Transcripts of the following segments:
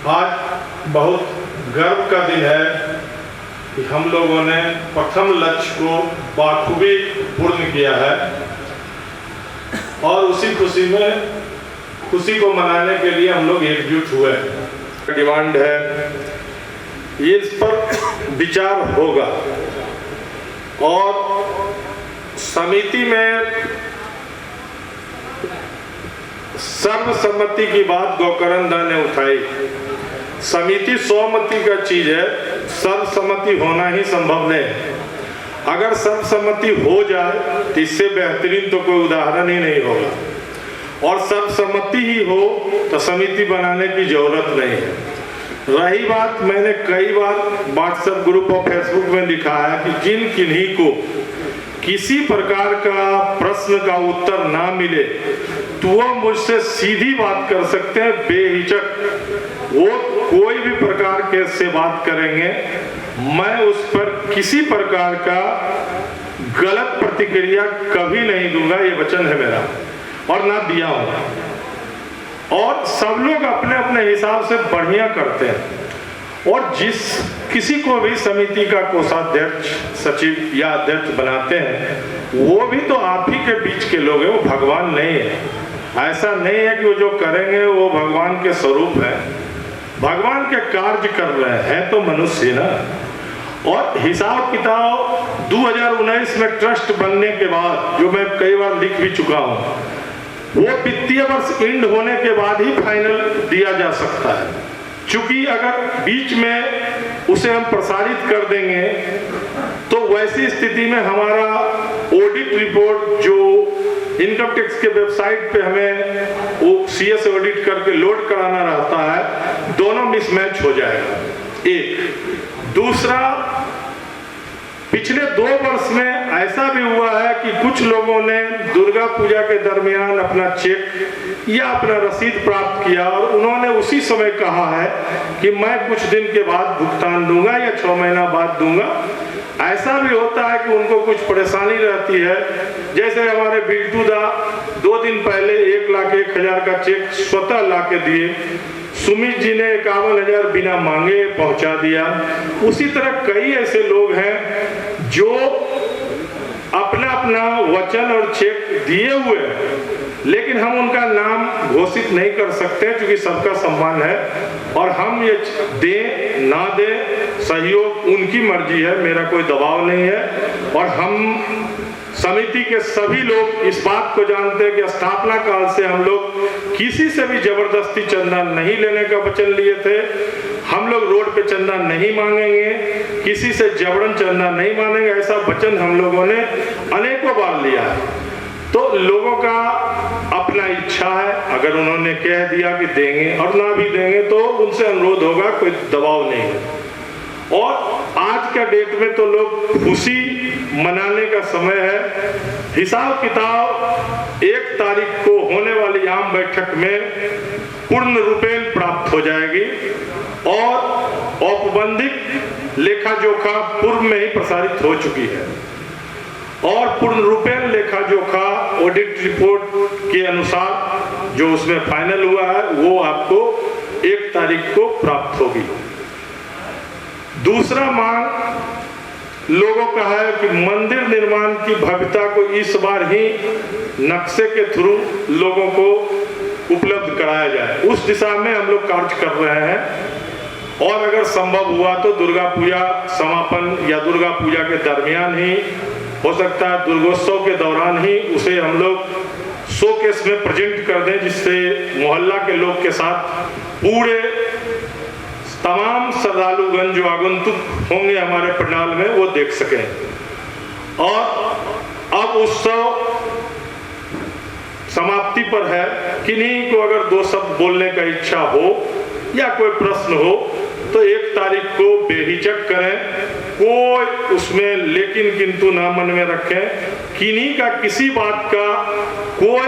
आज बहुत गर्व का दिन है कि हम लोगों ने प्रथम लक्ष्य को बाखूबी पूर्ण किया है और उसी खुशी को मनाने के लिए हम लोग एकजुट हुए हैं। डिमांड है, इस पर विचार होगा और समिति में सर्वसम्मति की बात गोकर्ण दा ने उठाई। समिति सहमति का चीज है, सर्वसम्मति होना ही संभव नहीं। अगर सर्वसम्मति हो जाए तो इससे बेहतरीन तो कोई उदाहरण ही नहीं होगा और सर्वसम्मति ही हो तो समिति बनाने की जरूरत नहीं है। रही बात, मैंने कई बार व्हाट्सएप ग्रुप और फेसबुक में लिखा है कि जिन किन्हीं को किसी प्रकार का प्रश्न का उत्तर ना मिले तो वह मुझसे सीधी बात कर सकते हैं, बेहिचक। वो कोई भी प्रकार के से बात करेंगे, मैं उस पर किसी प्रकार का गलत प्रतिक्रिया कभी नहीं दूंगा, ये वचन है मेरा और ना दिया हूं। और सब लोग अपने अपने हिसाब से बढ़िया करते हैं और जिस किसी को भी समिति का कोषाध्यक्ष, सचिव या अध्यक्ष बनाते हैं वो भी तो आप ही के बीच के लोग हैं, वो भगवान नहीं है। ऐसा नहीं है कि वो जो करेंगे वो भगवान के स्वरूप है, भगवान के कार्य कर रहे हैं तो मनुष्य ना। और हिसाब किताब 2019 में ट्रस्ट बनने के बाद, जो मैं कई बार लिख भी चुका हूं, वो वित्तीय वर्ष एंड होने के बाद ही फाइनल दिया जा सकता है। चूंकि अगर बीच में उसे हम प्रसारित कर देंगे तो वैसी स्थिति में हमारा ऑडिट रिपोर्ट जो इनकम टैक्स के वेबसाइट पे हमें वो CS ऑडिट करके लोड कराना रहता है, दोनों मिसमैच हो जाएगा। एक दूसरा, पिछले 2 वर्ष में ऐसा भी हुआ है कि कुछ लोगों ने दुर्गा पूजा के दरमियान अपना चेक या अपना रसीद प्राप्त किया और उन्होंने उसी समय कहा है कि मैं कुछ दिन के बाद भुगतान दूंगा या 6 महीना बाद दूंगा। ऐसा भी होता है कि उनको कुछ परेशानी रहती है, जैसे हमारे बिल्टू दा 2 दिन पहले 1,01,000 का चेक स्वतः ला के दिए, सुमित जी ने 51,000 बिना मांगे पहुंचा दिया। उसी तरह कई ऐसे लोग हैं जो अपना अपना वचन और चेक दिए हुए हैं, लेकिन हम उनका नाम घोषित नहीं कर सकते क्योंकि सबका सम्मान है और हम ये दें ना दें सहयोग उनकी मर्जी है, मेरा कोई दबाव नहीं है। और हम समिति के सभी लोग इस बात को जानते हैं कि स्थापना काल से हम लोग किसी से भी जबरदस्ती चंदा नहीं लेने का वचन लिए थे। हम लोग रोड पे चंदा नहीं मांगेंगे, किसी से जबरन चंदा नहीं मांगेंगे, ऐसा वचन हम लोगों ने अनेकों बार लिया है। तो लोगों का अपना इच्छा है, अगर उन्होंने कह दिया कि देंगे और ना भी देंगे तो उनसे अनुरोध होगा, कोई दबाव नहीं है। और आज का डेट में तो लोग खुशी मनाने का समय है। हिसाब किताब 1 तारीख को होने वाली आम बैठक में पूर्ण रूपेण प्राप्त हो जाएगी और औपबंधिक लेखा जोखा पूर्व में ही प्रसारित हो चुकी है और पूर्ण रूपेण लेखा जोखा ऑडिट रिपोर्ट के अनुसार जो उसमें फाइनल हुआ है वो आपको 1 तारीख को प्राप्त होगी। दूसरा मांग लोगों का है कि मंदिर निर्माण की भव्यता को इस बार ही नक्शे के थ्रू लोगों को उपलब्ध कराया जाए, उस दिशा में हम लोग कार्य कर रहे हैं। और अगर संभव हुआ तो दुर्गा पूजा समापन या दुर्गा पूजा के दरमियान ही हो सकता है, दुर्गोत्सव के दौरान ही उसे हम लोग शोकेस में प्रेजेंट कर दें, जिससे मोहल्ला के लोग के साथ पूरे तमाम श्रद्धालुगण जो आगंतुक होंगे हमारे पंडाल में वो देख सकें। और अब उत्सव समाप्ति पर है, किन्हीं को अगर 2 शब्द बोलने का इच्छा हो या कोई प्रश्न हो तो 1 तारीख को बेहिचक करें, कोई उसमें लेकिन किंतु ना मन में रखें। किन्हीं का किसी बात का कोई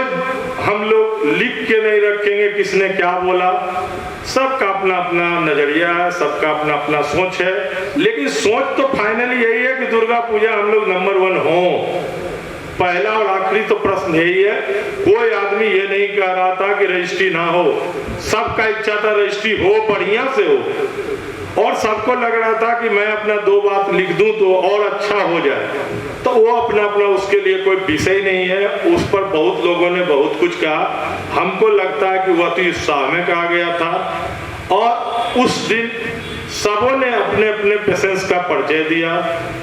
हम लोग लिख के नहीं रखेंगे किसने क्या बोला, सबका अपना अपना नजरिया है, सबका अपना अपना सोच है, लेकिन सोच तो फाइनली यही है कि दुर्गा पूजा हम लोग नंबर 1 हो। पहला और आखिरी तो प्रश्न यही है, कोई आदमी ये नहीं कह रहा था कि रजिस्ट्री ना हो, सबका इच्छा था रजिस्ट्री हो, बढ़िया से हो, और सबको लग रहा था कि मैं अपना 2 बात लिख दूं तो और अच्छा हो जाए। तो वो अपना अपना उसके लिए कोई विषय नहीं है, उस पर बहुत लोगों ने बहुत कुछ कहा। हमको लगता है कि वह अति उत्साह में कहा गया था, और उस दिन सबों ने अपने अपने पेशेंस का परिचय दिया,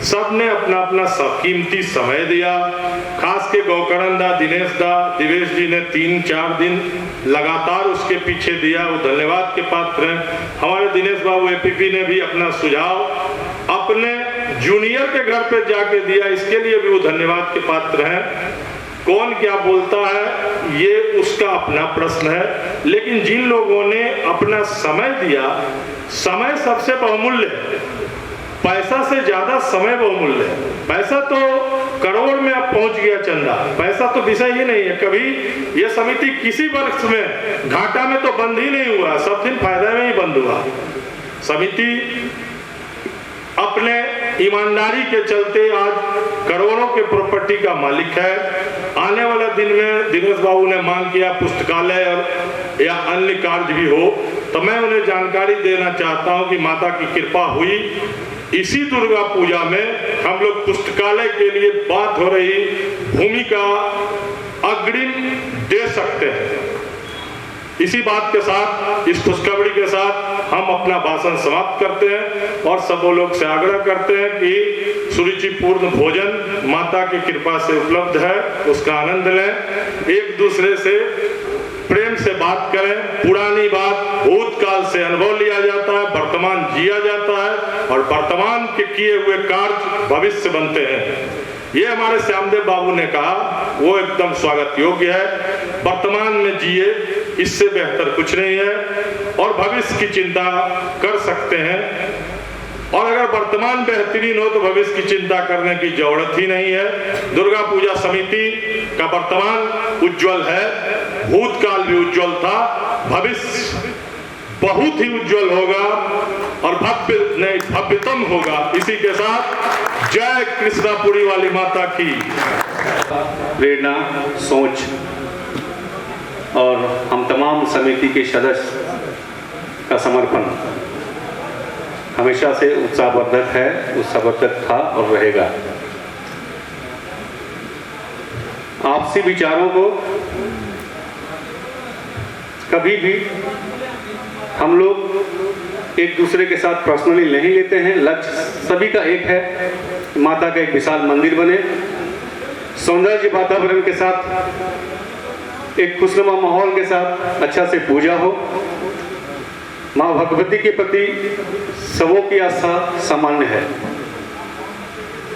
सबने अपना अपना कीमती समय दिया। खास के गौकरण दा, दिवेश जी ने 3-4 दिन लगातार उसके पीछे दिया, वो धन्यवाद के पात्र हैं। हमारे दिनेश बाबू एपीपी ने भी अपना सुझाव अपने जूनियर के घर पे जाके दिया, इसके लिए भी वो धन्यवाद के पात्र हैं। कौन क्या बोलता है ये उसका अपना प्रश्न है, लेकिन जिन लोगों ने अपना समय दिया, समय सबसे बहुमूल्य है, पैसा से ज्यादा समय बहुमूल्य है। पैसा तो करोड़ में अब पहुंच गया चंदा, पैसा तो विषय ही नहीं है। कभी ये समिति किसी वर्ष में घाटा में तो बंद ही नहीं हुआ, सब दिन फायदा में ही बंद हुआ। समिति अपने ईमानदारी के चलते आज करोड़ों के प्रॉपर्टी का मालिक है। आने वाला दिन में दिनेश बाबू ने मांग किया पुस्तकालय और या अन्य कार्य भी हो, तो मैं उन्हें जानकारी देना चाहता हूं कि माता की कृपा हुई, इसी दुर्गा पूजा में हम लोग पुस्तकालय के लिए बात हो रही भूमि का अग्रिम दे सकते हैं। इसी बात के साथ, इस खुशखबरी के साथ हम अपना भाषण समाप्त करते हैं और सब लोग से आग्रह करते हैं कि सुरुचिपूर्ण भोजन माता की कृपा से उपलब्ध है, उसका आनंद लें, एक दूसरे से प्रेम से बात करें। पुरानी बात, भूतकाल से अनुभव लिया जाता है, वर्तमान जिया जाता है, और वर्तमान के किए हुए कार्य भविष्य बनते हैं। ये हमारे श्यामदेव बाबू ने कहा, वो एकदम स्वागत योग्य है। वर्तमान में जिए, इससे बेहतर कुछ नहीं है, और भविष्य की चिंता कर सकते हैं। और अगर वर्तमान बेहतरीन हो तो भविष्य की चिंता करने की जरूरत ही नहीं है। दुर्गा पूजा समिति का वर्तमान उज्जवल है, भूतकाल भी उज्जवल था, भविष्य बहुत ही उज्जवल होगा और भव्यतम होगा। इसी के साथ जय कृष्णापुरी वाली माता की। प्रेरणा, सोच और हम तमाम समिति के सदस्य का समर्पण हमेशा से उत्साहवर्धक है, उत्साहवर्धक था और रहेगा। आपसी विचारों को कभी भी हम लोग एक दूसरे के साथ पर्सनली नहीं लेते हैं। लक्ष्य सभी का एक है, माता का एक विशाल मंदिर बने, सौंदर्य वातावरण के साथ, एक खुशनुमा माहौल के साथ अच्छा से पूजा हो। माँ भगवती के प्रति सबों की आस्था सामान्य है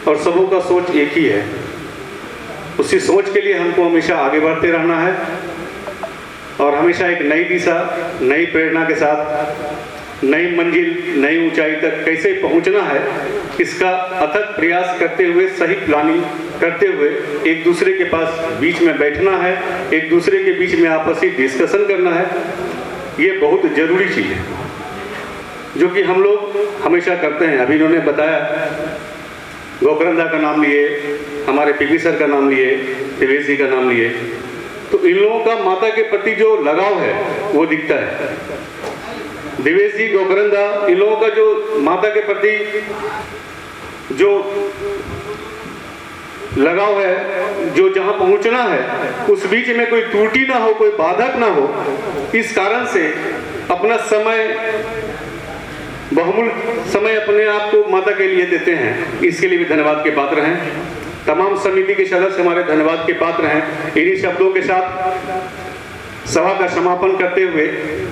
और सबों का सोच एक ही है। उसी सोच के लिए हमको हमेशा आगे बढ़ते रहना है और हमेशा एक नई दिशा, नई प्रेरणा के साथ नई मंजिल, नई ऊंचाई तक कैसे पहुंचना है, इसका अथक प्रयास करते हुए, सही प्लानिंग करते हुए एक दूसरे के पास बीच में बैठना है, एक दूसरे के बीच में आपसी डिस्कशन करना है। ये बहुत जरूरी चीज़ है जो कि हम लोग हमेशा करते हैं। अभी इन्होंने बताया, गोकरंदा का नाम लिए, हमारे पीपी सर का नाम लिए, दिवेश जी का नाम लिए, तो इन लोगों का माता के प्रति जो लगाव है वो दिखता है। दिवेश जी, गोकरंदा, इन लोगों का जो माता के प्रति जो लगाव है, जो जहां पहुंचना है उस बीच में कोई त्रुटि ना हो, कोई बाधक ना हो, इस कारण से अपना समय, बहुमूल्य समय अपने आप को माता के लिए देते हैं। इसके लिए भी धन्यवाद के पात्र हैं। तमाम समिति के सदस्य हमारे धन्यवाद के पात्र हैं। इन्हीं शब्दों के साथ सभा का समापन करते हुए